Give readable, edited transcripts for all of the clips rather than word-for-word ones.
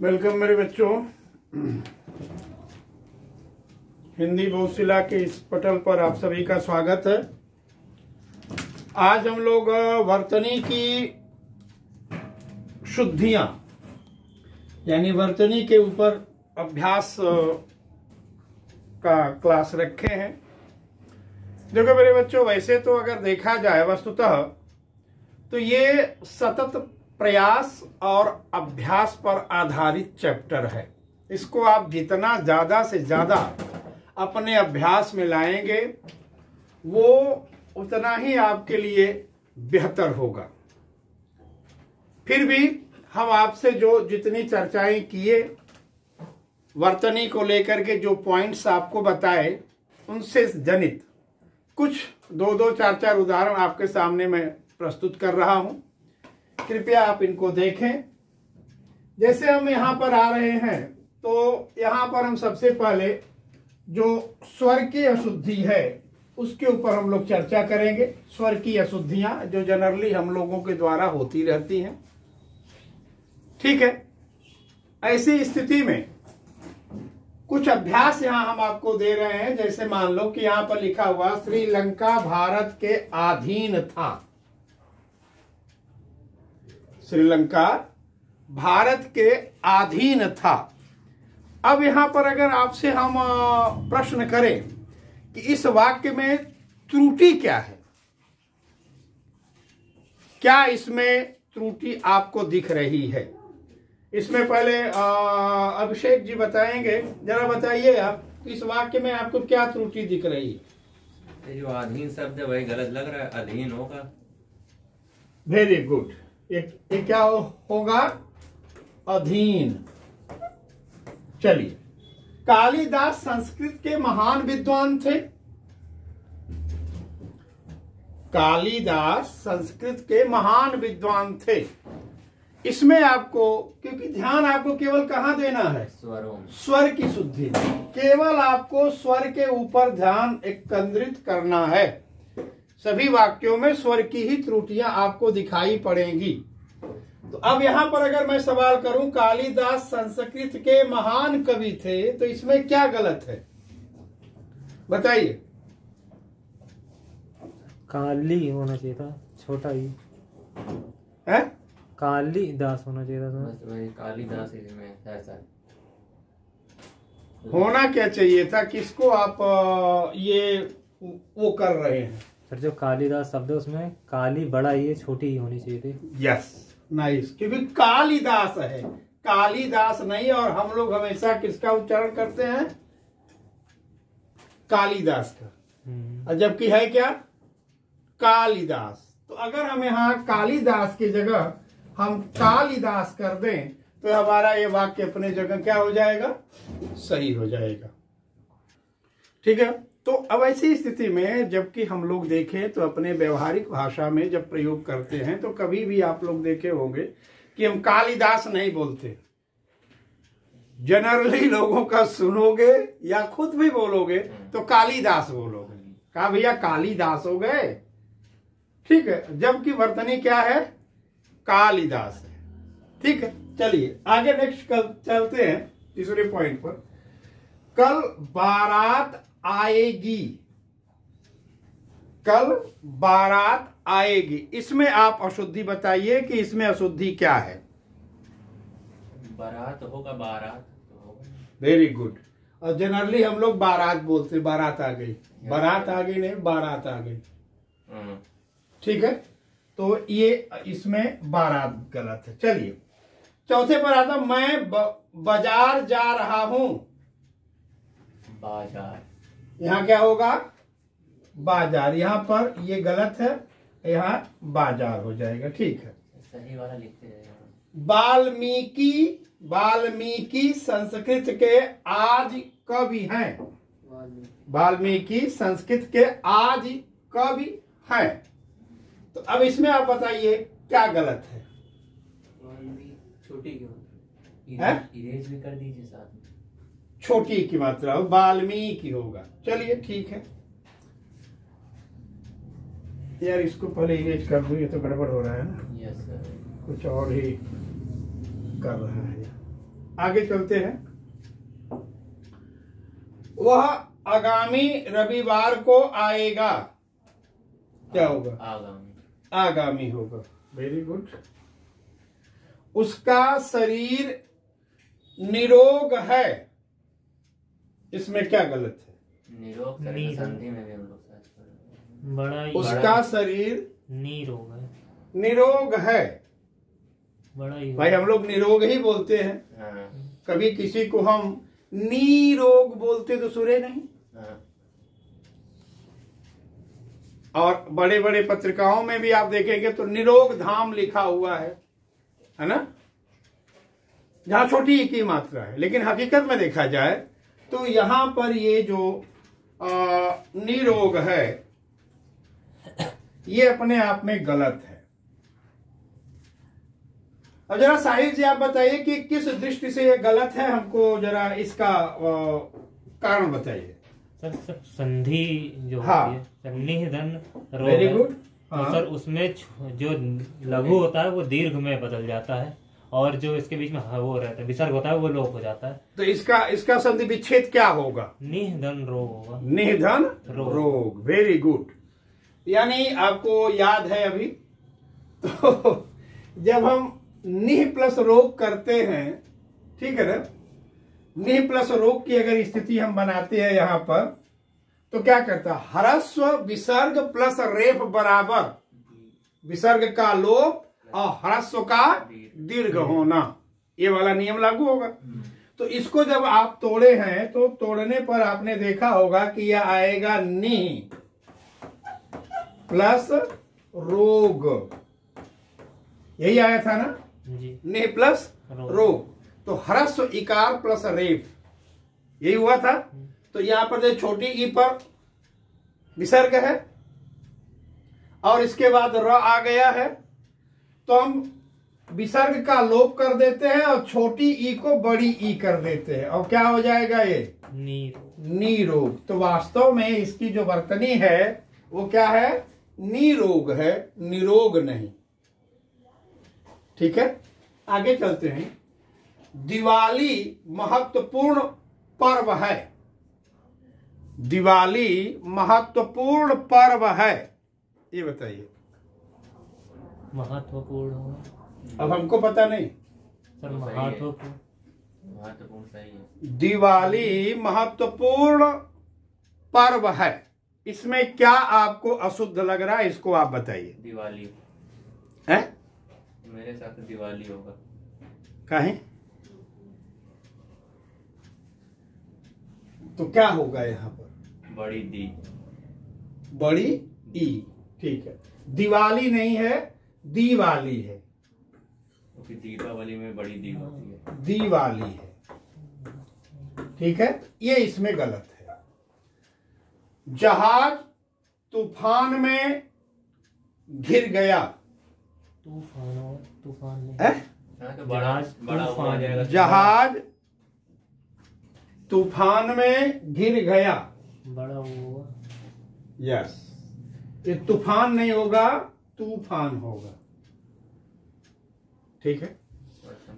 Welcome मेरे बच्चों। हिंदी बहुशिला के इस पटल पर आप सभी का स्वागत है। आज हम लोग वर्तनी की शुद्धियां यानी वर्तनी के ऊपर अभ्यास का क्लास रखे हैं। देखो मेरे बच्चों, वैसे तो अगर देखा जाए वस्तुतः तो ये सतत प्रयास और अभ्यास पर आधारित चैप्टर है। इसको आप जितना ज्यादा से ज्यादा अपने अभ्यास में लाएंगे वो उतना ही आपके लिए बेहतर होगा। फिर भी हम आपसे जो जितनी चर्चाएं किए, वर्तनी को लेकर के जो पॉइंट्स आपको बताए, उनसे जनित कुछ दो चार उदाहरण आपके सामने मैं प्रस्तुत कर रहा हूं। कृपया आप इनको देखें। जैसे हम यहाँ पर आ रहे हैं तो यहाँ पर हम सबसे पहले जो स्वर की अशुद्धि है उसके ऊपर हम लोग चर्चा करेंगे। स्वर की अशुद्धियां जो जनरली हम लोगों के द्वारा होती रहती हैं, ठीक है। ऐसी स्थिति में कुछ अभ्यास यहाँ हम आपको दे रहे हैं। जैसे मान लो कि यहाँ पर लिखा हुआ श्रीलंका भारत के अधीन था। श्रीलंका भारत के अधीन था। अब यहां पर अगर आपसे हम प्रश्न करें कि इस वाक्य में त्रुटि क्या है, क्या इसमें त्रुटि आपको दिख रही है? इसमें पहले अभिषेक जी बताएंगे। जरा बताइए आप, इस वाक्य में आपको क्या त्रुटि दिख रही है? जो अधीन शब्द है वही गलत लग रहा है, अधीन होगा। Very good. ये क्या होगा? अधीन। चलिए, कालिदास संस्कृत के महान विद्वान थे। कालिदास संस्कृत के महान विद्वान थे। इसमें आपको, क्योंकि ध्यान आपको केवल कहां देना है? स्वरों, स्वर की शुद्धि। केवल आपको स्वर के ऊपर ध्यान केंद्रित करना है। सभी वाक्यों में स्वर की ही त्रुटियां आपको दिखाई पड़ेंगी। तो अब यहां पर अगर मैं सवाल करूं, कालिदास संस्कृत के महान कवि थे, तो इसमें क्या गलत है बताइए? काली होना चाहिए था, छोटा ही है। कालिदास होना चाहिए था। बस वही कालिदास इसमें है सर। होना क्या चाहिए था? किसको आप ये वो कर रहे हैं? सर जो कालिदास शब्द है उसमें काली बड़ा ही है, छोटी ही होनी चाहिए थी। Yes, nice. क्योंकि कालिदास है, कालिदास नहीं। और हम लोग हमेशा किसका उच्चारण करते हैं? कालिदास का। और जबकि है क्या? कालिदास। तो अगर हम यहाँ कालिदास की जगह हम कालिदास कर दें तो हमारा ये वाक्य अपने जगह क्या हो जाएगा? सही हो जाएगा। ठीक है। तो अब ऐसी स्थिति में जबकि हम लोग देखें तो अपने व्यवहारिक भाषा में जब प्रयोग करते हैं तो कभी भी आप लोग देखे होंगे कि हम कालिदास नहीं बोलते। जनरली लोगों का सुनोगे या खुद भी बोलोगे तो कालिदास बोलोगे। कहा भैया कालिदास हो गए, ठीक है। जबकि वर्तनी क्या है? कालिदास है। ठीक है। चलिए आगे नेक्स्ट कल चलते हैं तीसरे पॉइंट पर। कल बारात आएगी। कल बारात आएगी। इसमें आप अशुद्धि बताइए कि इसमें अशुद्धि क्या है? बारात होगा, बारात तो होगा। Very good. और जनरली हम लोग बारात बोलते, बारात आ गई। बारात आ गई नहीं, बारात आ गई। ठीक है। तो ये इसमें बारात गलत है। चलिए चौथे पर आता, मैं बाजार जा रहा हूं। बाजार, यहाँ क्या होगा? बाजार। यहाँ पर ये गलत है, यहाँ बाजार हो जाएगा। ठीक है। सही वाला लिखते हैं। वाल्मीकि, वाल्मीकि संस्कृत के आदि कवि हैं। वाल्मीकि संस्कृत के आदि कवि हैं। तो अब इसमें आप बताइए क्या गलत है? छोटी क्यों? इरेज भी कर दीजिए साथ में। छोटी की मात्रा वाल्मीकि होगा। चलिए ठीक है यार, इसको पहले इरेज कर दूं, ये तो गड़बड़ हो रहा है ना। Yes sir. कुछ और ही कर रहा है। आगे चलते हैं। वह आगामी रविवार को आएगा। क्या होगा? आगामी। आगामी होगा। Very good. उसका शरीर निरोग है। इसमें क्या गलत है? निरोग शरीर की संधि में भी हम लोग साथ पढ़े। बड़ा उसका शरीर निरोग है। निरोग है। बड़ा ही भाई हम लोग निरोग ही बोलते हैं। हाँ। कभी किसी को हम निरोग बोलते तो सुने नहीं। हाँ। और बड़े बड़े पत्रिकाओं में भी आप देखेंगे तो निरोग धाम लिखा हुआ है ना, जहां छोटी एक ही मात्रा है। लेकिन हकीकत में देखा जाए तो यहां पर ये जो निरोग है ये अपने आप में गलत है। अब जरा साहिल जी आप बताइए कि किस दृष्टि से ये गलत है, हमको जरा इसका कारण बताइए। सर संधि जो हाँ। होती है सर, निह धन रोग वेरी है। गुड। तो सर उसमें जो लघु होता है वो दीर्घ में बदल जाता है, और जो इसके बीच में वो रहता है विसर्ग होता है वो लोप हो जाता है। तो इसका संधि विच्छेद क्या होगा? निधन रोग होगा। निधन रोग। रोग। Very good. यानी आपको याद है अभी तो जब हम निह प्लस रोग करते हैं, ठीक है ना, निह प्लस रोग की अगर स्थिति हम बनाते हैं यहां पर तो क्या करता है? ह्रस्व विसर्ग प्लस रेफ बराबर विसर्ग का लोप और ह्रस्व का दीर्घ होना, ये वाला नियम लागू होगा। तो इसको जब आप तोड़े हैं तो तोड़ने पर आपने देखा होगा कि यह आएगा नि प्लस रोग, यही आया था ना जी। नि प्लस रोग। तो ह्रस्व इकार प्लस रेफ यही हुआ था। तो यहां पर जो छोटी ई पर विसर्ग है और इसके बाद र आ गया है तो हम विसर्ग का लोप कर देते हैं और छोटी ई को बड़ी ई कर देते हैं और क्या हो जाएगा? ये निरोग। तो वास्तव में इसकी जो वर्तनी है वो क्या है? निरोग है, निरोग नहीं। ठीक है, आगे चलते हैं। दिवाली महत्वपूर्ण पर्व है। दिवाली महत्वपूर्ण पर्व है, ये बताइए। महत्वपूर्ण होगा। अब हमको पता नहीं सर, महत्वपूर्ण सही है। दिवाली महत्वपूर्ण पर्व है, इसमें क्या आपको अशुद्ध लग रहा है? इसको आप बताइए। दिवाली है? मेरे साथ दिवाली होगा। काहे? तो क्या होगा यहाँ पर? बड़ी दी। बड़ी ई। ठीक है, दिवाली नहीं है, दीवाली है। क्योंकि दीपावली में बड़ी दी होती है। दीवाली है। ठीक है, ये इसमें गलत है। जहाज तूफान में घिर गया। तूफान में है? हाँ, तो बड़ा हुआ जाएगा। जहाज तूफान में घिर गया। बड़ा हुआ। यस, ये तूफान नहीं होगा, तूफान होगा। ठीक है,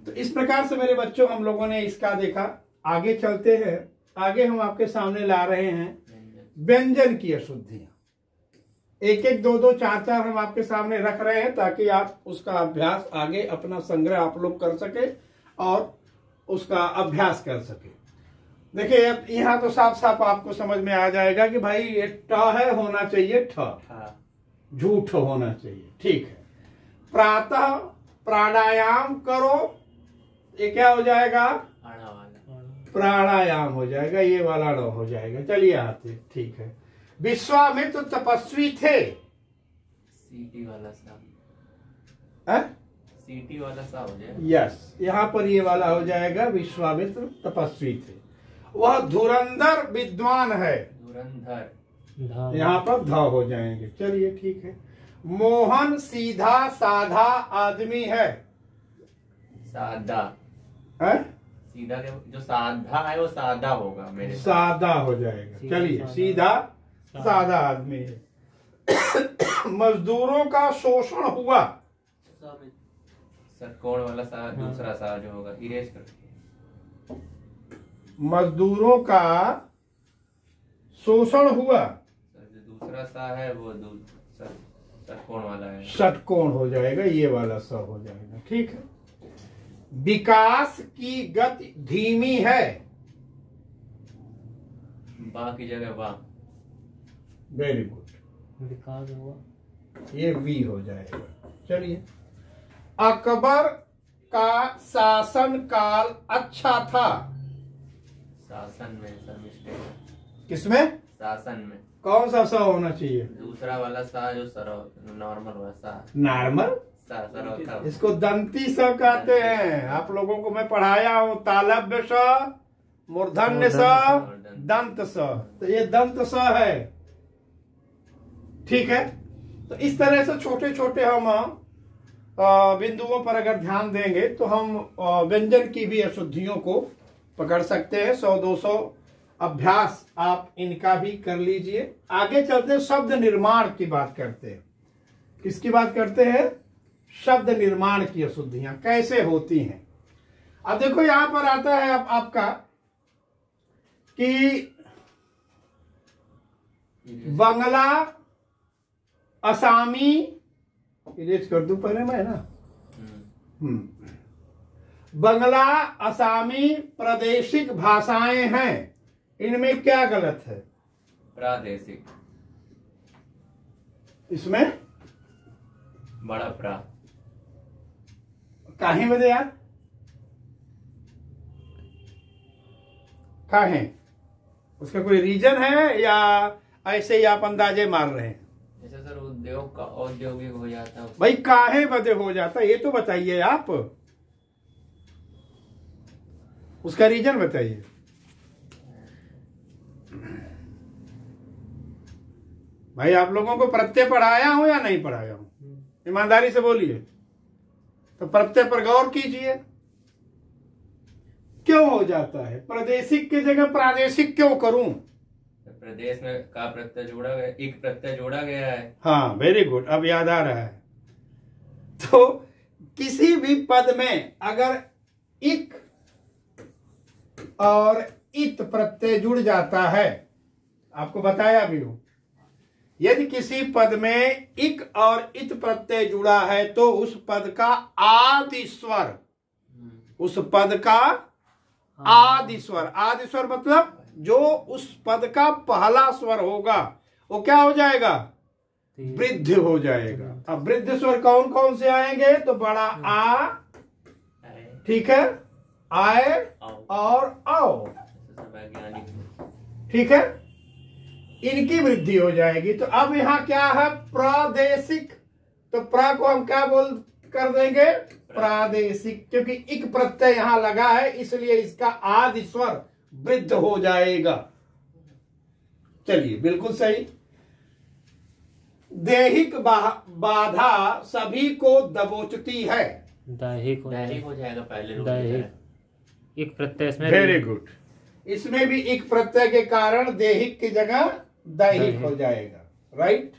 तो इस प्रकार से मेरे बच्चों हम लोगों ने इसका देखा। आगे चलते हैं। आगे हम आपके सामने ला रहे हैं व्यंजन की अशुद्धियां। एक एक दो दो चार चार हम आपके सामने रख रहे हैं ताकि आप उसका अभ्यास आगे अपना संग्रह आप लोग कर सके और उसका अभ्यास कर सके। देखिए अब यहाँ तो साफ साफ आपको समझ में आ जाएगा कि भाई ये ट है, होना चाहिए ठ, झूठ होना चाहिए। ठीक है, प्रातः प्राणायाम करो, ये क्या हो जाएगा? प्राणायाम हो जाएगा, ये वाला न हो जाएगा। चलिए आते। ठीक है, विश्वामित्र तपस्वी थे। सीटी वाला सा। है? सीटी वाला सा हो जाएगा। यस, यहाँ पर ये वाला हो जाएगा, विश्वामित्र तपस्वी थे। वह धुरंधर विद्वान है। धुरंधर, यहाँ पर ध हो जाएंगे। चलिए ठीक है। मोहन सीधा साधा आदमी है। सादा है? सीधा के जो साधा है वो सादा होगा मेरे साथ। सादा हो जाएगा। चलिए, सीधा सादा आदमी है। मजदूरों का शोषण हुआ। षटकोण वाला सा, दूसरा सा जो होगा, इरेज कर। मजदूरों का शोषण हुआ। सर जो दूसरा सा है वो षटकोण वाला है। षटकोण हो जाएगा, ये वाला स हो जाएगा। ठीक है। विकास की गति धीमी है। बा की जगह वाह। Very good. विकास हुआ, ये वी हो जाएगा। चलिए, अकबर का शासन काल अच्छा था। शासन में सर मिस्टेक। किसमें? शासन में कौन सा सा होना चाहिए? दूसरा वाला सा जो सर नॉर्मल हुआ सा नॉर्मल। सा सर होता है। इसको दंती स कहते हैं। आप लोगों को मैं पढ़ाया हूं, तालव्य स, मूर्धन्य स, दंत स। तो ये दंत स है। ठीक है। तो इस तरह से छोटे छोटे हम बिंदुओं पर अगर ध्यान देंगे तो हम व्यंजन की भी अशुद्धियों को पकड़ सकते हैं। 100-200 अभ्यास आप इनका भी कर लीजिए। आगे चलते हैं, शब्द निर्माण की बात करते हैं। किसकी बात करते हैं? शब्द निर्माण की अशुद्धियां कैसे होती हैं। अब देखो यहां पर आता है आपका कि बंगला, असामी, इरेज कर दूं पहले मैं ना। बंगला, असामी प्रादेशिक भाषाएं हैं। इनमें क्या गलत है? प्रादेशिक। इसमें बड़ा प्रा। काहे बदे यार? काहे? उसका कोई रीजन है या ऐसे ही आप अंदाजे मार रहे हैं? जैसे सर उद्योग का औद्योगिक हो जाता है। भाई काहे बदे हो जाता है ये तो बताइए आप। उसका रीजन बताइए। भाई आप लोगों को प्रत्यय पढ़ाया हूं या नहीं पढ़ाया हूं? ईमानदारी से बोलिए। तो प्रत्यय पर गौर कीजिए। क्यों हो जाता है? प्रादेशिक की जगह प्रादेशिक क्यों करूं? प्रदेश में का प्रत्यय जोड़ा गया, एक प्रत्यय जोड़ा गया है। हाँ, वेरी गुड, अब याद आ रहा है। तो किसी भी पद में अगर इक और इत प्रत्यय जुड़ जाता है, आपको बताया भी हूं, यदि किसी पद में इक और इत प्रत्यय जुड़ा है तो उस पद का आदि स्वर, उस पद का आदि स्वर, आदि स्वर मतलब जो उस पद का पहला स्वर होगा वो क्या हो जाएगा? वृद्ध हो जाएगा। अब वृद्ध स्वर कौन कौन से आएंगे? तो बड़ा आ, ठीक है, आए और आओ, ठीक है, इनकी वृद्धि हो जाएगी। तो अब यहां क्या है? प्रादेशिक। तो प्रा को हम क्या बोल कर देंगे? प्रादेशिक, क्योंकि इक प्रत्यय यहां लगा है इसलिए इसका आदि स्वर वृद्ध हो जाएगा। चलिए, बिल्कुल सही। दैहिक बाधा सभी को दबोचती है। दैहिक हो जाएगा पहले रूप में। दैहिक एक प्रत्यय इसमें। Very good. इसमें भी एक प्रत्यय के कारण दैहिक की जगह दैहिक हो जाएगा। राइट।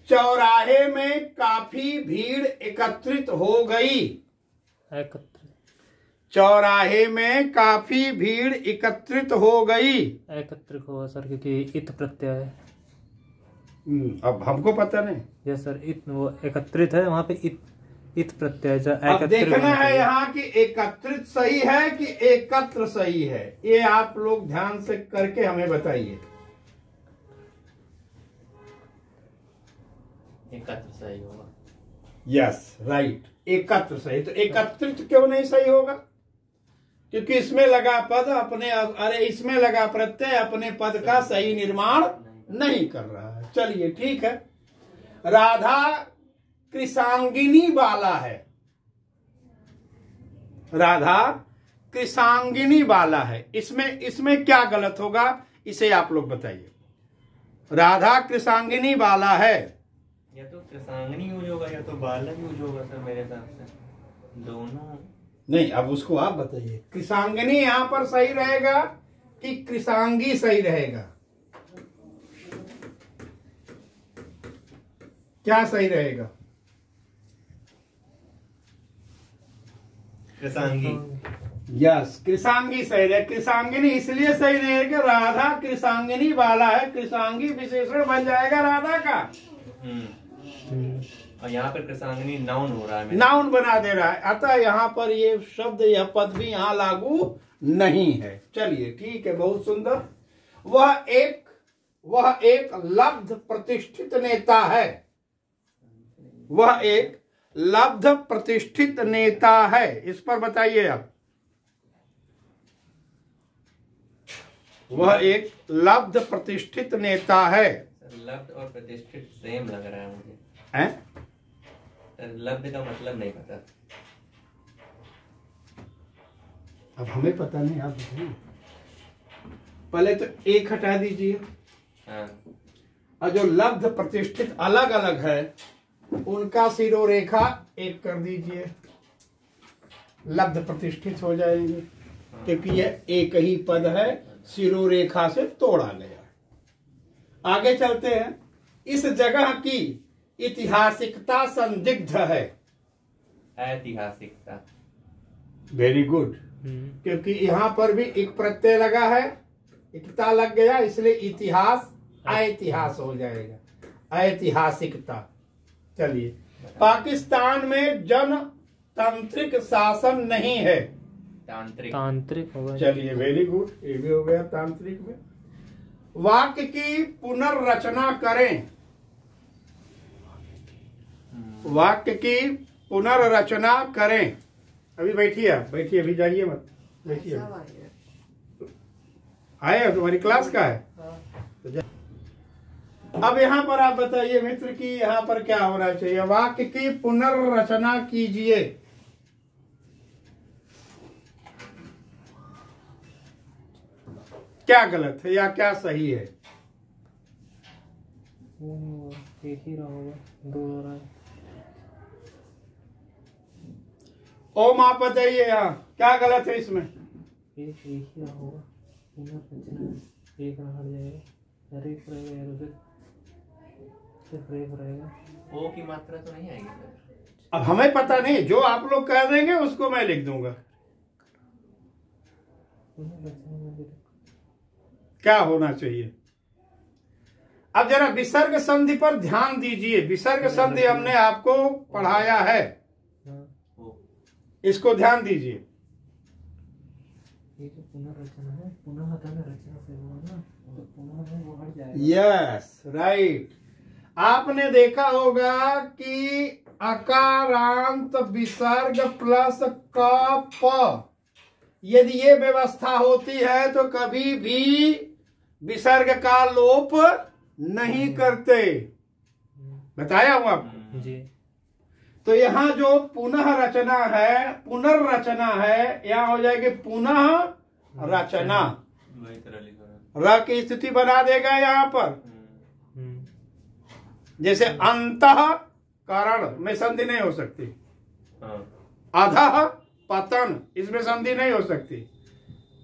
चौराहे में काफी भीड़ एकत्रित हो गई। चौराहे में काफी भीड़ एकत्रित हो गई। एकत्रित होगा सर, क्योंकि इत प्रत्यय है। अब हमको पता नहीं। यस सर, इत वो एकत्रित है, वहां पे इत प्रत्यय। अब देखना है यहाँ कि एकत्रित सही है कि एकत्र सही है, ये आप लोग ध्यान से करके हमें बताइए। एकत्र सही होगा। यस, राइट, एकत्र सही। तो एकत्रित क्यों नहीं सही होगा? क्योंकि इसमें लगा पद अपने, अरे इसमें लगा प्रत्यय अपने पद का सही निर्माण नहीं कर रहा है। चलिए, ठीक है। राधा कृषांगिनी बाला है। राधा कृषांगिनी बाला है। इसमें क्या गलत होगा, इसे आप लोग बताइए। राधा कृषांगिनी बाला है। या तो कृषांगिनी यूज होगा या तो बाला यूज होगा सर, मेरे हिसाब से दोनों नहीं। अब उसको आप बताइए, कृषांगिनी यहां पर सही रहेगा कि कृषांगी सही रहेगा? क्या सही रहेगा? कृषांगी। यस, कृषांगी सही है। कृषांगिनी इसलिए सही नहीं है कि राधा कृषांगिनी वाला है, कृषांगी विशेषण बन जाएगा राधा का। और यहाँ पर कृषांगिनी नाउन हो रहा है, नाउन बना दे रहा है, अतः यहाँ पर ये शब्द, यह पद भी यहाँ लागू नहीं है। चलिए ठीक है, बहुत सुंदर। वह एक लब्ध प्रतिष्ठित नेता है। वह एक लब्ध प्रतिष्ठित नेता है, इस पर बताइए आप। वह एक लब्ध प्रतिष्ठित नेता है। लब्ध और प्रतिष्ठित सेम लग रहा है मुझे। हैं? लब्ध का मतलब नहीं पता। अब हमें पता नहीं, आप बताइए। पहले तो एक हटा दीजिए। हाँ। और जो लब्ध प्रतिष्ठित अलग अलग है उनका सिरोरेखा एक कर दीजिए, लब्ध प्रतिष्ठित हो जाएंगे, क्योंकि यह एक ही पद है, सिरोरेखा से तोड़ा गया। आगे चलते हैं। इस जगह की ऐतिहासिकता संदिग्ध है। ऐतिहासिकता, वेरी गुड, क्योंकि यहाँ पर भी एक प्रत्यय लगा है, इकता लग गया, इसलिए इतिहास ऐतिहास हो जाएगा, ऐतिहासिकता। चलिए, पाकिस्तान में जनतांत्रिक शासन नहीं है। तांत्रिक होगा। चलिए, वेरी गुड, ये भी हो गया तांत्रिक में। वाक्य की पुनर्रचना करें। वाक्य की पुनर्रचना करें। अभी बैठिए, आप बैठिए, अभी जाइए मत, बैठिए। आए तुम्हारी क्लास का है तो अब यहाँ पर आप बताइए मित्र कि यहाँ पर क्या होना चाहिए। वाक्य की पुनर्रचना कीजिए। क्या गलत है या क्या सही है? एक ही रहा होगा, दो हो रहा है। ओम आप बताइए यहाँ क्या गलत है इसमें? एक ही रहा होगा, एक रहा हट जाएगा, हर एक रहेगा, सिर्फ एक रहेगा। ओ की मात्रा तो नहीं आएगी सर। अब हमें पता नहीं, जो आप लोग कह देंगे उसको मैं लिख दूंगा। क्या होना चाहिए? अब जरा विसर्ग संधि पर ध्यान दीजिए। विसर्ग संधि हमने आपको पढ़ाया है, इसको ध्यान दीजिए। ये जो पुनर्रचना है, पुनः रचना से हुआ ना, तो पुनः है वो हट जाएगा। Yes, right. आपने देखा होगा कि अकारांत विसर्ग प्लस क प, यदि ये व्यवस्था होती है तो कभी भी विसर्ग का लोप नहीं करते। बताया हूं आपको जी। तो यहाँ जो पुनः रचना है, पुनर्रचना है, यहाँ हो जाएगी पुनः रचना। र की स्थिति बना देगा यहाँ पर। जैसे अंतः कारण में संधि नहीं हो सकती, अधः पतन इसमें संधि नहीं हो सकती,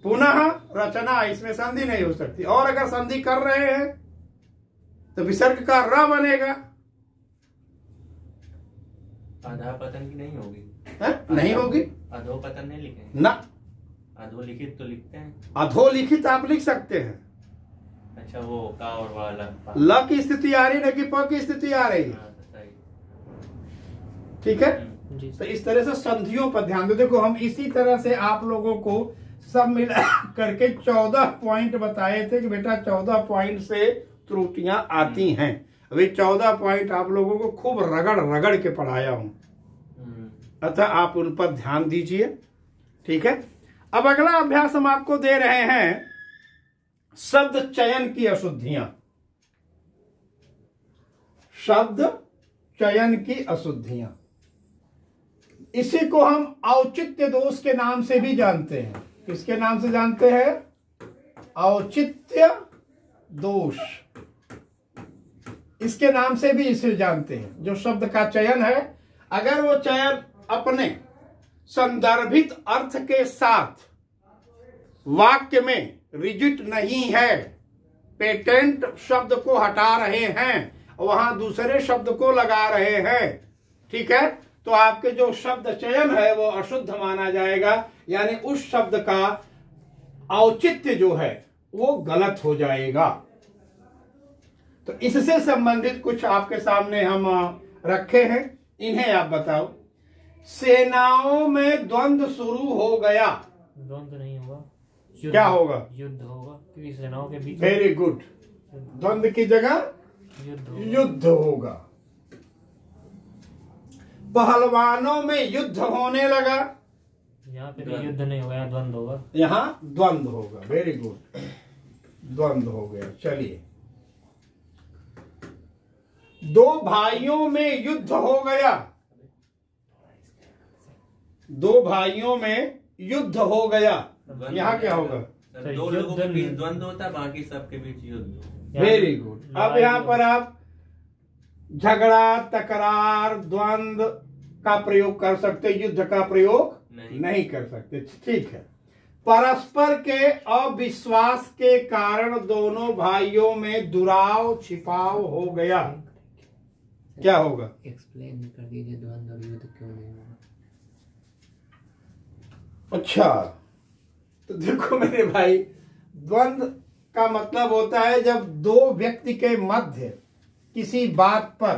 पुनः रचना इसमें संधि नहीं हो सकती। और अगर संधि कर रहे हैं तो विसर्ग का र बनेगा। अधा पतन की नहीं होगी है? नहीं होगी। अधो पतन नहीं लिखेंगे ना, अधोलिखित तो लिखते हैं। अधोलिखित आप लिख सकते हैं। अच्छा, वो का और वाला ल की स्थिति आ रही है, कि प की स्थिति आ रही है। ठीक है, तो इस तरह से संधियों पर ध्यान दो। देखो, हम इसी तरह से आप लोगों को सब मिला करके 14 पॉइंट बताए थे कि बेटा 14 पॉइंट से त्रुटियां आती हैं। अभी 14 पॉइंट आप लोगों को खूब रगड़ रगड़ के पढ़ाया हूं, अतः आप उन पर ध्यान दीजिए। ठीक है, अब अगला अभ्यास हम आपको दे रहे हैं शब्द चयन की अशुद्धियां। शब्द चयन की अशुद्धियां, इसी को हम औचित्य दोष के नाम से भी जानते हैं। किसके नाम से जानते हैं? औचित्य दोष, इसके नाम से भी इसे जानते हैं। जो शब्द का चयन है, अगर वो चयन अपने संदर्भित अर्थ के साथ वाक्य में रिजिट नहीं है, पेटेंट शब्द को हटा रहे हैं, वहां दूसरे शब्द को लगा रहे हैं, ठीक है, तो आपके जो शब्द चयन है वो अशुद्ध माना जाएगा, यानी उस शब्द का औचित्य जो है वो गलत हो जाएगा। तो इससे संबंधित कुछ आपके सामने हम रखे हैं, इन्हें आप बताओ। सेनाओं में द्वंद्व शुरू हो गया। द्वंद्व नहीं होगा, क्या होगा? युद्ध होगा, क्योंकि सेनाओं के बीच वेरी गुड। द्वंद्व की जगह युद्ध होगा। पहलवानों में युद्ध होने लगा। यहाँ पे भी युद्ध नहीं होगा, यहाँ द्वंद्व होगा। यहाँ द्वंद्व होगा। वेरी गुड, द्वंद्व हो गया। चलिए, दो भाइयों में युद्ध हो गया। दो भाइयों में युद्ध हो गया, यहाँ क्या होगा? दो लोगों के बीच द्वंद्व होता है, बाकी सबके बीच युद्ध। Very good. अब यहाँ पर आप झगड़ा, तकरार, द्वंद्व का प्रयोग कर सकते, युद्ध का प्रयोग नहीं कर सकते। ठीक है। परस्पर के अविश्वास के कारण दोनों भाइयों में दुराव छिपाव हो गया। क्या होगा? एक्सप्लेन कर दीजिए, द्वंद्व और युद्ध क्यों नहीं होगा? अच्छा, तो देखो मेरे भाई, द्वंद्व का मतलब होता है जब दो व्यक्ति के मध्य किसी बात पर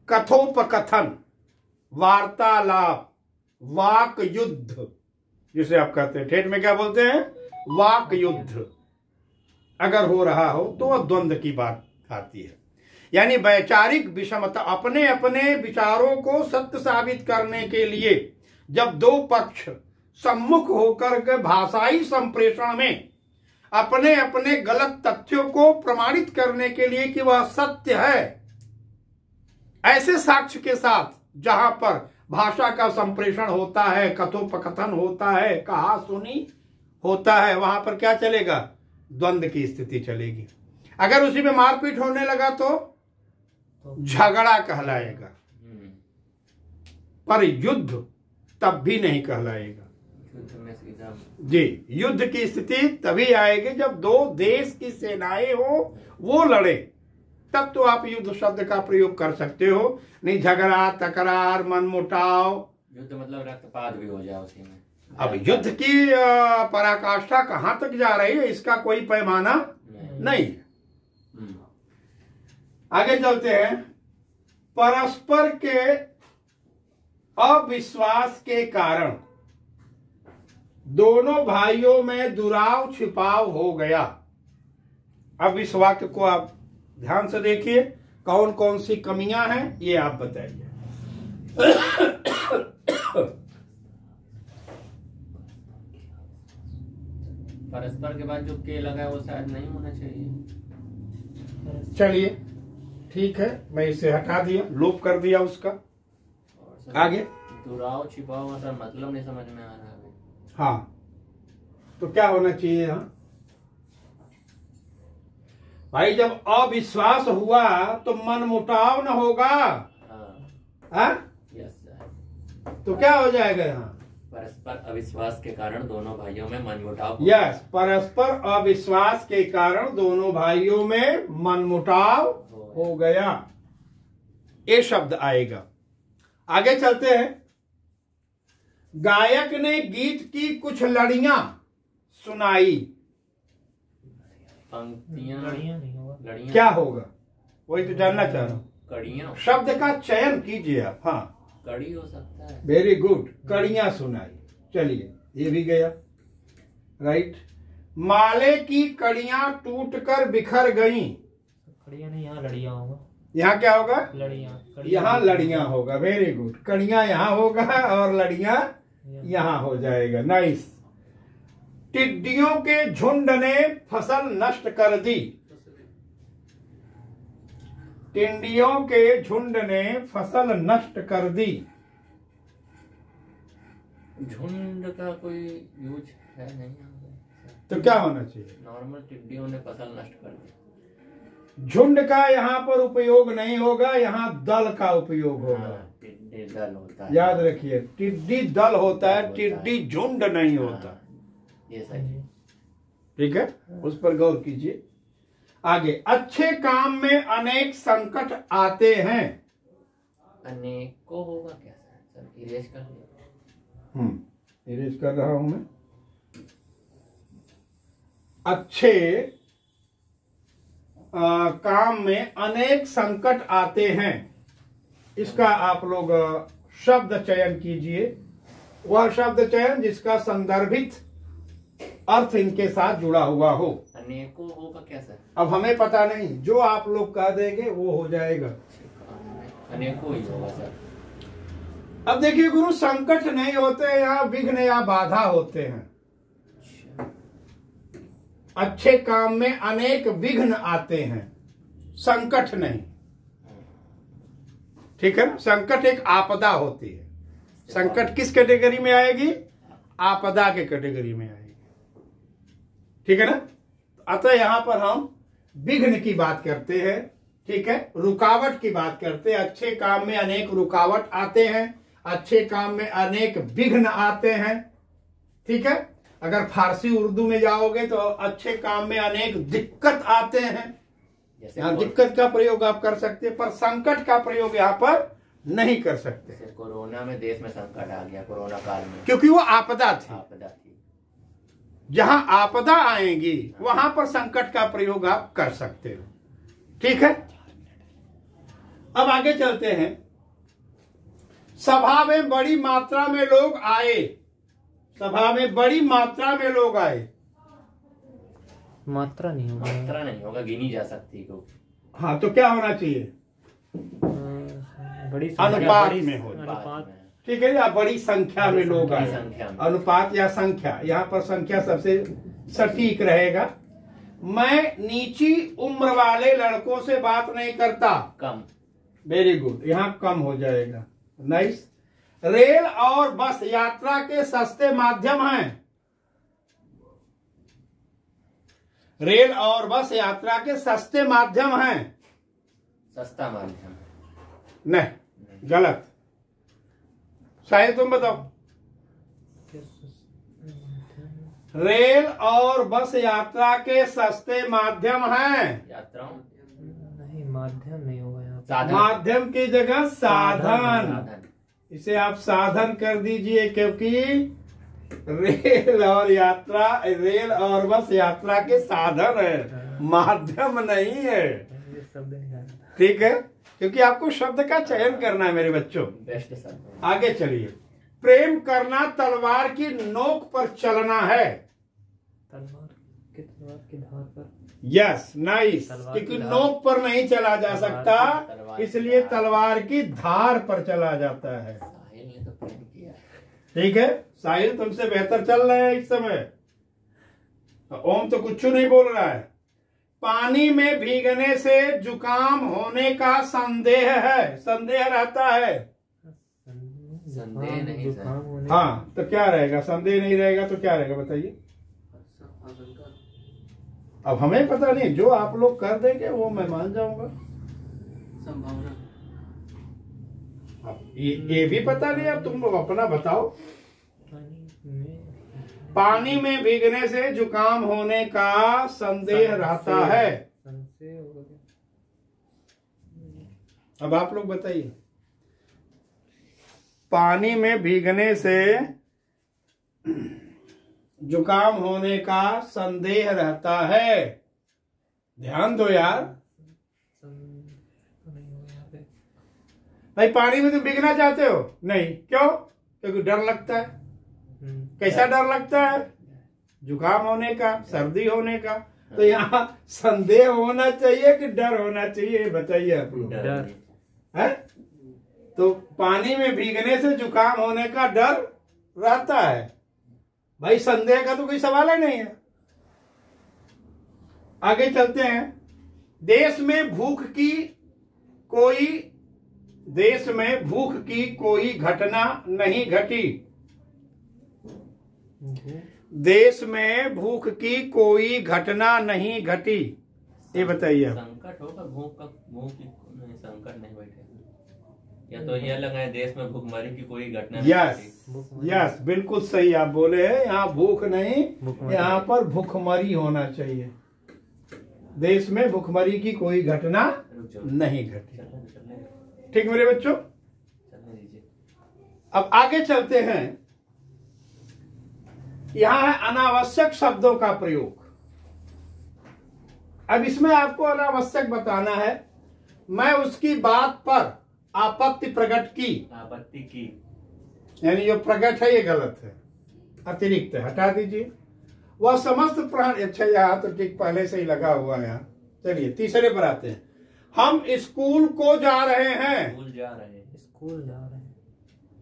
कथोपकथन, वार्तालाप, वाक युद्ध, जिसे आप कहते हैं, ठेठ में क्या बोलते हैं? वाक युद्ध, अगर हो रहा हो तो वह द्वंद्व की बात आती है। यानी वैचारिक विषमता, अपने अपने विचारों को सत्य साबित करने के लिए जब दो पक्ष सम्मुख होकर के भाषाई संप्रेषण में अपने अपने गलत तथ्यों को प्रमाणित करने के लिए कि वह सत्य है, ऐसे साक्ष्य के साथ जहां पर भाषा का संप्रेषण होता है, कथोपकथन होता है, कहा सुनी होता है, वहां पर क्या चलेगा? द्वंद्व की स्थिति चलेगी। अगर उसी में मारपीट होने लगा तो झगड़ा कहलाएगा, पर युद्ध तब भी नहीं कहलाएगा। जी, युद्ध की स्थिति तभी आएगी जब दो देश की सेनाएं हो, वो लड़े, तब तो आप युद्ध शब्द का प्रयोग कर सकते हो। नहीं झगड़ा, तकरार, मनमुटाव, युद्ध मतलब रक्तपात भी हो जाए उसी में। अब युद्ध की पराकाष्ठा कहां तक जा रही है, इसका कोई पैमाना नहीं। आगे चलते हैं। परस्पर के अविश्वास के कारण दोनों भाइयों में दुराव छिपाव हो गया। अब इस वाक्य को आप ध्यान से देखिए, कौन कौन सी कमियां हैं ये आप बताइए। परस्पर के बाद जो के लगा है वो शायद नहीं होना चाहिए। चलिए ठीक है, मैं इसे हटा दिया, लोप कर दिया उसका। आगे दुराव छिपाव मतलब नहीं समझ में आ रहा है। हाँ, तो क्या होना चाहिए यहाँ भाई? जब अविश्वास हुआ तो मनमुटाव न होगा। हाँ? तो क्या हो जाएगा यहाँ? परस्पर अविश्वास के कारण दोनों भाइयों में मनमुटाव। यस, परस्पर अविश्वास के कारण दोनों भाइयों में मनमुटाव हो गया, ये शब्द आएगा। आगे चलते हैं। गायक ने गीत की कुछ लड़ियां सुनाई। पंक्तियां नहीं होगा, लड़ियां क्या होगा? वही तो जानना चाह रहा हूं। कड़ियां, शब्द का चयन कीजिए आप। हाँ, कड़ी हो सकता है। वेरी गुड, कड़ियां सुनाई। चलिए, ये भी गया। राइट। माले की कड़ियां टूटकर बिखर गईं। कड़ियां नहीं, यहाँ लड़ियां होगा। यहाँ क्या होगा? लड़ियां। यहाँ लड़ियां होगा। Very good. कड़ियां यहाँ होगा और लड़ियां यहाँ हो जाएगा। नाइस। टिड्डियों के झुंड ने फसल नष्ट कर दी। टिड्डियों के झुंड ने फसल नष्ट कर दी। झुंड का कोई यूज है नहीं। तो क्या होना चाहिए? नॉर्मल टिड्डियों ने फसल नष्ट कर दी। झुंड का यहाँ पर उपयोग नहीं होगा, यहाँ दल का उपयोग होगा। टिड्डी दल होता है, याद रखिए, टिड्डी दल होता है, टिड्डी झुंड नहीं होता। ये सही। ठीक है, उस पर गौर कीजिए। आगे, अच्छे काम में अनेक संकट आते हैं। अनेकों होगा क्या सर? इरेज कर लिया। इरेज कर रहा हूं मैं। अच्छे काम में अनेक संकट आते हैं, इसका आप लोग शब्द चयन कीजिए। वह शब्द चयन जिसका संदर्भित अर्थ इनके साथ जुड़ा हुआ हो। अनेकों होगा क्या सर? अब हमें पता नहीं, जो आप लोग कह देंगे वो हो जाएगा। अनेकों ही होगा सर। अब देखिए गुरु, संकट नहीं होते यहाँ, विघ्न या बाधा होते हैं। अच्छे काम में अनेक विघ्न आते हैं, संकट नहीं। ठीक है ना? संकट एक आपदा होती है। संकट किस कैटेगरी में आएगी? आपदा के कैटेगरी में आएगी। ठीक है ना? अतः यहां पर हम विघ्न की बात करते हैं। ठीक है, रुकावट की बात करते हैं। अच्छे काम में अनेक रुकावट आते हैं, अच्छे काम में अनेक विघ्न आते हैं। ठीक है, अगर फारसी उर्दू में जाओगे तो अच्छे काम में अनेक दिक्कत आते हैं। यहाँ दिक्कत का प्रयोग आप कर सकते हैं, पर संकट का प्रयोग यहाँ पर नहीं कर सकते। कोरोना में देश में संकट आ गया, कोरोना काल में, क्योंकि वो आपदा थी। आपदा थी। जहां आपदा आएगी वहां पर संकट का प्रयोग आप कर सकते हो। ठीक है, अब आगे चलते हैं। सभा में बड़ी मात्रा में लोग आए, सभा में बड़ी मात्रा में लोग आए। मात्रा नहीं होगा, मात्रा नहीं होगा, गिनी जा सकती को। हाँ, तो क्या होना चाहिए? बड़ी अनुपात में हो। अनुपात। ठीक है, या बड़ी संख्या में लोग आए। अनुपात या संख्या, यहाँ पर संख्या सबसे सटीक रहेगा। मैं नीची उम्र वाले लड़कों से बात नहीं करता। कम। वेरी गुड, यहाँ कम हो जाएगा। नाइस। रेल और बस यात्रा के सस्ते माध्यम हैं। रेल और बस यात्रा के सस्ते माध्यम हैं। सस्ता माध्यम नहीं, गलत। शायद तुम बताओ। रेल और बस यात्रा के सस्ते माध्यम हैं। यात्राओं नहीं, माध्यम नहीं होगा यहाँ। साधन। माध्यम की जगह साधन। इसे आप साधन कर दीजिए, क्योंकि रेल और बस यात्रा के साधन है, माध्यम नहीं है। ठीक है, क्योंकि आपको शब्द का चयन करना है मेरे बच्चों। बेस्ट शब्द। आगे चलिए। प्रेम करना तलवार की नोक पर चलना है। तलवार की धार पर। Yes, nice. क्योंकि नोक पर नहीं चला जा सकता, इसलिए तलवार की धार पर चला जाता है। साहिल ने तो प्रेम किया। ठीक है, साहिल तुमसे बेहतर चल रहे हैं इस समय। ओम तो कुछ नहीं बोल रहा है। पानी में भीगने से जुकाम होने का संदेह है, संदेह रहता है। संदेह नहीं सर। हाँ, तो क्या रहेगा? संदेह नहीं रहेगा तो क्या रहेगा बताइए? अब हमें पता नहीं, जो आप लोग कर देंगे वो मैं मान जाऊंगा। संभावना। अब ये भी पता नहीं, अब तुम लोग अपना बताओ। पानी में भीगने से जुकाम होने का संदेह रहता है। अब आप लोग बताइए। पानी में भीगने से जुकाम होने का संदेह रहता है। ध्यान दो यार भाई, पानी में तुम भीगना चाहते हो? नहीं, क्यों? क्योंकि डर लगता है। कैसा डर लगता है? जुकाम होने का, सर्दी होने का। तो यहाँ संदेह होना चाहिए कि डर होना चाहिए? बताइए आप लोग। डर है? तो पानी में भीगने से जुकाम होने का डर रहता है भाई, संदेह का तो कोई सवाल ही नहीं है। आगे चलते हैं। देश में भूख की कोई घटना नहीं घटी। देश में भूख की कोई घटना नहीं घटी। ये बताइए। संकट होगा, भूख की संकट नहीं बैठे, या तो ये लगा है देश में भूखमरी की कोई घटना नहीं घटी। यस, बिल्कुल सही आप बोले हैं। यहाँ भूख नहीं, यहाँ पर भूखमरी होना चाहिए। देश में भूखमरी की कोई घटना नहीं घटी। ठीक मेरे बच्चों, अब आगे चलते हैं। यहां है अनावश्यक शब्दों का प्रयोग। अब इसमें आपको अनावश्यक बताना है। मैं उसकी बात पर आपत्ति प्रकट की, आपत्ति की, यानी जो प्रकट है ये गलत है, अतिरिक्त है, हटा दीजिए। वह समस्त प्राणी, अच्छा यहाँ तो ठीक पहले से ही लगा हुआ है यहाँ। चलिए तीसरे पर आते हैं। हम स्कूल को जा रहे हैं। स्कूल जा रहे हैं। स्कूल जा रहे हैं।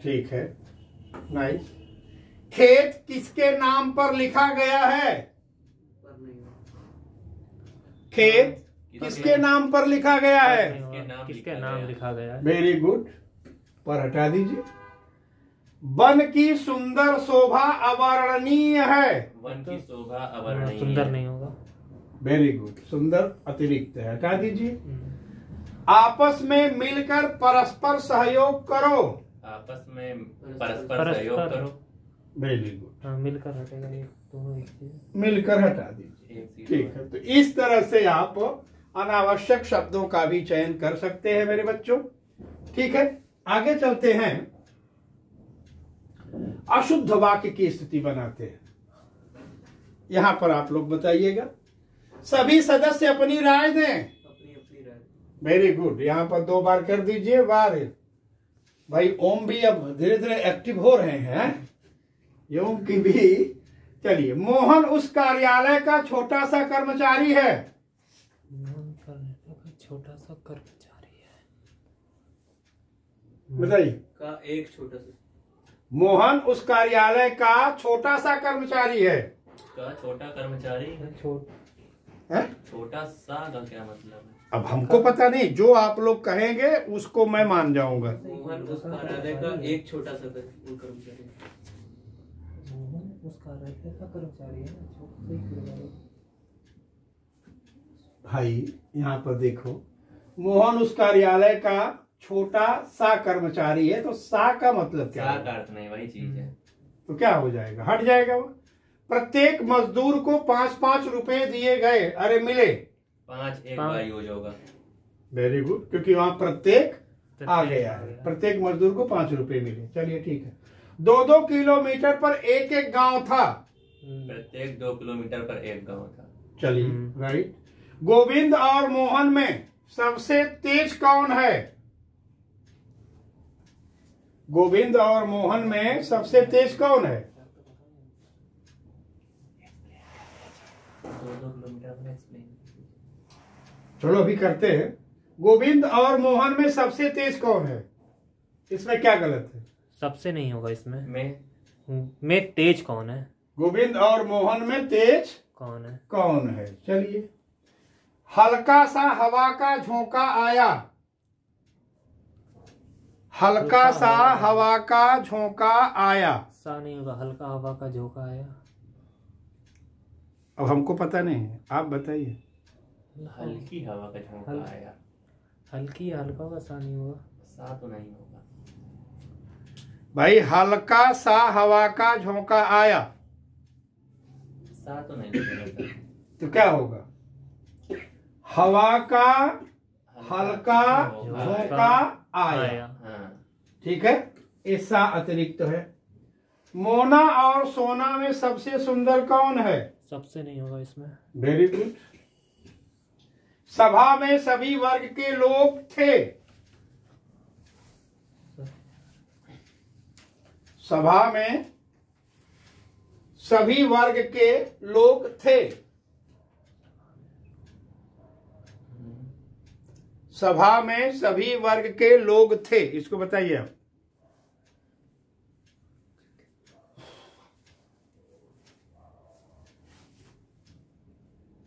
ठीक है, नाइस। खेत किसके नाम पर लिखा गया है? खेत किसके नाम पर लिखा गया है? किसके नाम लिखा गया है? वेरी गुड, पर हटा दीजिए। वन की सुंदर शोभा अवर्णनीय है। वन की शोभा अवर्णनीय। सुंदर नहीं होगा। वेरी गुड, सुंदर अतिरिक्त है, हटा दीजिए। आपस में मिलकर परस्पर सहयोग करो। आपस में परस्पर सहयोग करो। वेरी गुड, हाँ, मिलकर हटेगा ये दोनों एक चीज। मिलकर हटा दीजिए। ठीक है, तो इस तरह से आप अनावश्यक शब्दों का भी चयन कर सकते हैं मेरे बच्चों। ठीक है, आगे चलते हैं। अशुद्ध वाक्य की स्थिति बनाते हैं। यहां पर आप लोग बताइएगा। सभी सदस्य अपनी राय दें। अपनी राय। वेरी गुड, यहां पर 2 बार कर दीजिए। बार भाई ओम भी अब धीरे धीरे एक्टिव हो रहे हैं। ये ओम की भी। चलिए, मोहन उस कार्यालय का छोटा सा कर्मचारी है। मोहन कार्यालय का छोटा सा कर्मचारी है। बताइए। का एक छोटा सा। मोहन उस कार्यालय का छोटा सा कर्मचारी है। का छोटा कर्मचारी है। छोटा सा का क्या मतलब है? अब हमको पता नहीं, जो आप लोग कहेंगे उसको मैं मान जाऊंगा। मोहन उस कार्यालय का एक छोटा सा कर्मचारी। मोहन उस कार्यालय का कर्मचारी है। भाई यहाँ पर देखो, मोहन उस कार्यालय का छोटा सा कर्मचारी है, तो सा का मतलब क्या है? सा का अर्थ नहीं, वही चीज है। तो क्या हो जाएगा? हट जाएगा वो। प्रत्येक मजदूर को 5-5 रुपए दिए गए। अरे मिले 5 एक बार यूज होगा। वेरी गुड, क्योंकि वहां प्रत्येक आ गया है। प्रत्येक मजदूर को 5 रुपए मिले। चलिए ठीक है। 2-2 किलोमीटर पर एक गांव था। प्रत्येक 2 किलोमीटर पर एक गांव था। चलिए, राइट। गोविंद और मोहन में सबसे तेज कौन है? गोविंद और मोहन में सबसे तेज कौन है? 2 किलोमीटर में एक्सप्लेन। चलो अभी करते हैं। गोविंद और मोहन में सबसे तेज कौन है? इसमें क्या गलत है? सबसे नहीं होगा इसमें। में तेज कौन है? गोविंद और मोहन में तेज कौन है? कौन है? चलिए। हल्का सा हवा का झोंका आया। हल्का सा हवा का झोंका आया। सा नहीं होगा, हल्का हवा का झोंका आया। अब हमको पता नहीं है, आप बताइए। हल्की हवा का झोंका आया। हल्की हल्का का सा नहीं होगा। सा तो नहीं होगा भाई, हल्का सा हवा का झोंका आया। सा तो नहीं लगेगा। तो क्या होगा? हवा का हल्का झोंका आया। हाँ। ठीक है, ऐसा अतिरिक्त है। मोना और सोना में सबसे सुंदर कौन है? सबसे नहीं होगा इसमें। Very good. सभा में सभी वर्ग के लोग थे। सभा में सभी वर्ग के लोग थे। सभा में सभी वर्ग के लोग थे, इसको बताइए आप।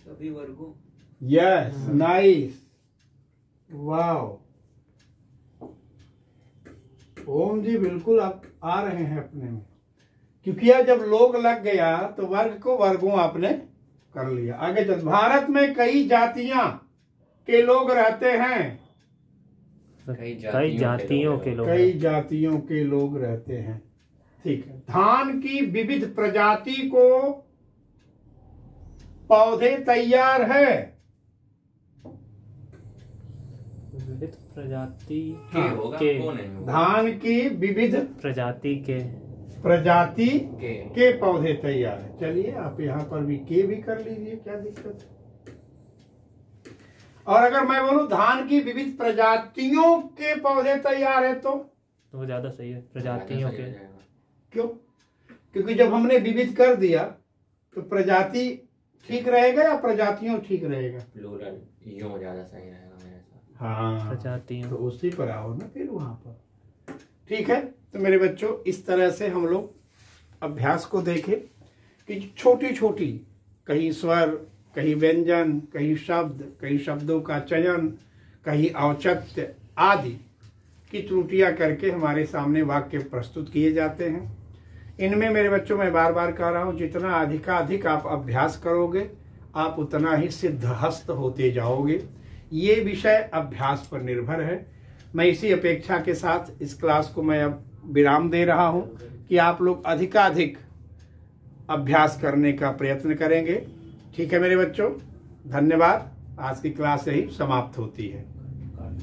सभी वर्गों। Yes, nice, wow. Om ji बिल्कुल आप आ रहे हैं अपने में, क्योंकि यह जब लोग लग गया तो वर्ग को वर्गों आपने कर लिया। आगे चल। भारत में कई जातियां के लोग रहते हैं। कई जातियों के लोग। कई जातियों के लोग रहते हैं। ठीक है। धान की विविध प्रजाति को पौधे तैयार है। विविध प्रजाति के होगा, के। को नहीं होगा। धान की विविध प्रजाति के के पौधे तैयार है। चलिए आप यहाँ पर भी के भी कर लीजिए, क्या दिक्कत है। और अगर मैं बोलूं धान की विविध प्रजातियों के पौधे तैयार है तो वो ज्यादा सही है, प्रजातियों के। क्यों? क्योंकि जब हमने विविध कर दिया तो प्रजाति ठीक रहेगा या प्रजातियों ठीक रहेगा? प्लूरल यूं ज्यादा सही रहेगा मेरे साथ। हाँ, प्रजातियों। तो उसी पर आओ ना फिर वहां पर। ठीक है, तो मेरे बच्चों इस तरह से हम लोग अभ्यास को देखें कि छोटी छोटी कहीं स्वर, कहीं व्यंजन, कहीं शब्द, कहीं शब्दों का चयन, कहीं औचित्य आदि की त्रुटियां करके हमारे सामने वाक्य प्रस्तुत किए जाते हैं। इनमें मेरे बच्चों मैं बार बार कह रहा हूं, जितना अधिकाधिक आप अभ्यास करोगे आप उतना ही सिद्धहस्त होते जाओगे। ये विषय अभ्यास पर निर्भर है। मैं इसी अपेक्षा के साथ इस क्लास को मैं अब विराम दे रहा हूं कि आप लोग अधिकाधिक अभ्यास करने का प्रयत्न करेंगे। ठीक है मेरे बच्चों, धन्यवाद। आज की क्लास यही समाप्त होती है।